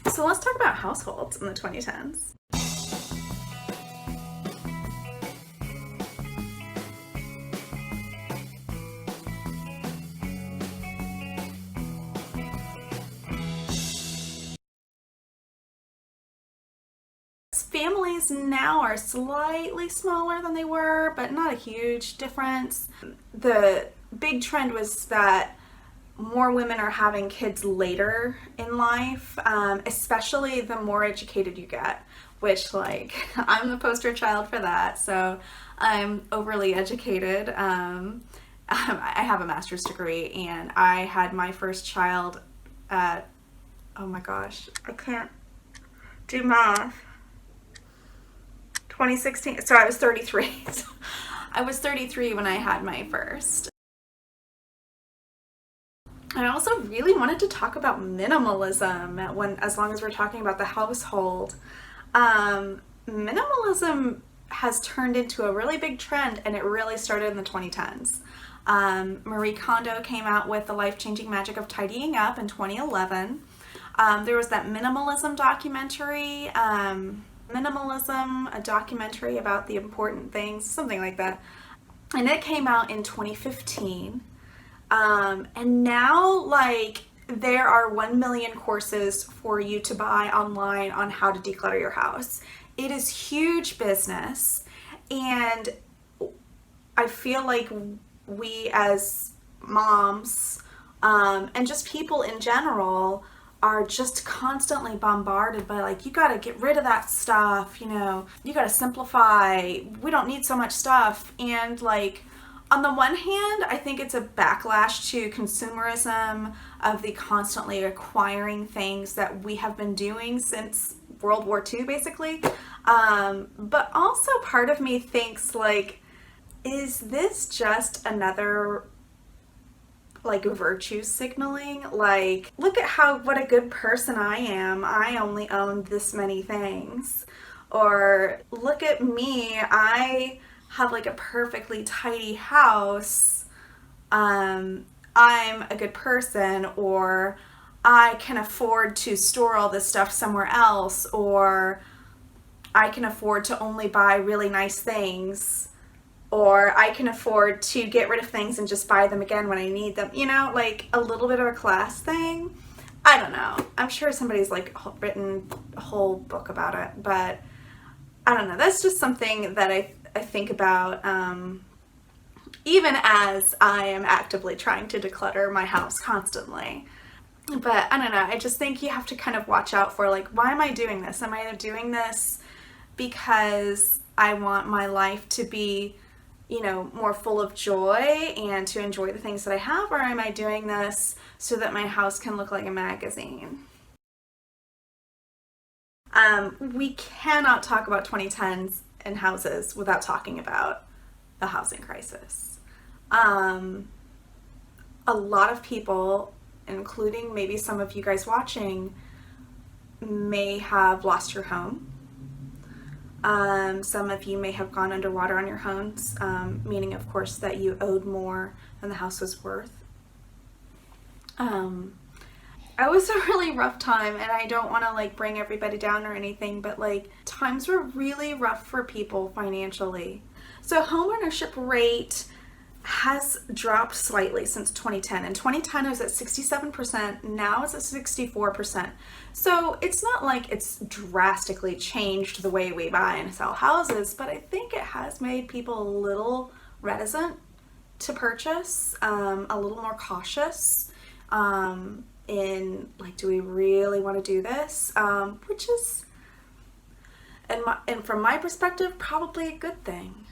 So let's talk about households in the 2010s. Families now are slightly smaller than they were, but not a huge difference. The big trend was that more women are having kids later in life, especially the more educated you get, which, like, I'm the poster child for that. So I'm overly educated. I have a master's degree, and I had my first child at, oh my gosh, I can't do math. 2016. So I was 33. I was 33 when I had my first. I also really wanted to talk about minimalism as long as we're talking about the household. Minimalism has turned into a really big trend, and it really started in the 2010s. Marie Kondo came out with The Life-Changing Magic of Tidying Up in 2011. There was that minimalism documentary, a documentary about the important things, something like that. And it came out in 2015. And now, like, there are 1 million courses for you to buy online on how to declutter your house. It is huge business. And I feel like we as moms, and just people in general, are just constantly bombarded by, like, you gotta get rid of that stuff, you gotta simplify, we don't need so much stuff. And, like, on the one hand, I think it's a backlash to consumerism, of the constantly acquiring things that we have been doing since World War II, basically. But also part of me thinks, like, is this just another, like, virtue signaling? Like, look at what a good person I am. I only own this many things. Or look at me. I have, like, a perfectly tidy house. I'm a good person. Or I can afford to store all this stuff somewhere else. Or I can afford to only buy really nice things. Or I can afford to get rid of things and just buy them again when I need them. Like, a little bit of a class thing. I don't know. I'm sure somebody's, like, written a whole book about it, but I don't know. That's just something that I think about, even as I am actively trying to declutter my house constantly. But I don't know. I just think you have to kind of watch out for, like, why am I doing this? Am I doing this because I want my life to be, more full of joy and to enjoy the things that I have? Or am I doing this so that my house can look like a magazine? We cannot talk about 2010s and houses without talking about the housing crisis. A lot of people, including maybe some of you guys watching, may have lost your home. Some of you may have gone underwater on your homes, meaning, of course, that you owed more than the house was worth. It was a really rough time, and I don't want to, like, bring everybody down or anything, but, like, times were really rough for people financially. So homeownership rate has dropped slightly since 2010. In 2010, it was at 67%. Now it's at 64%. So it's not like it's drastically changed the way we buy and sell houses, but I think it has made people a little reticent to purchase, a little more cautious in, like, do we really want to do this? Which is, and from my perspective, probably a good thing.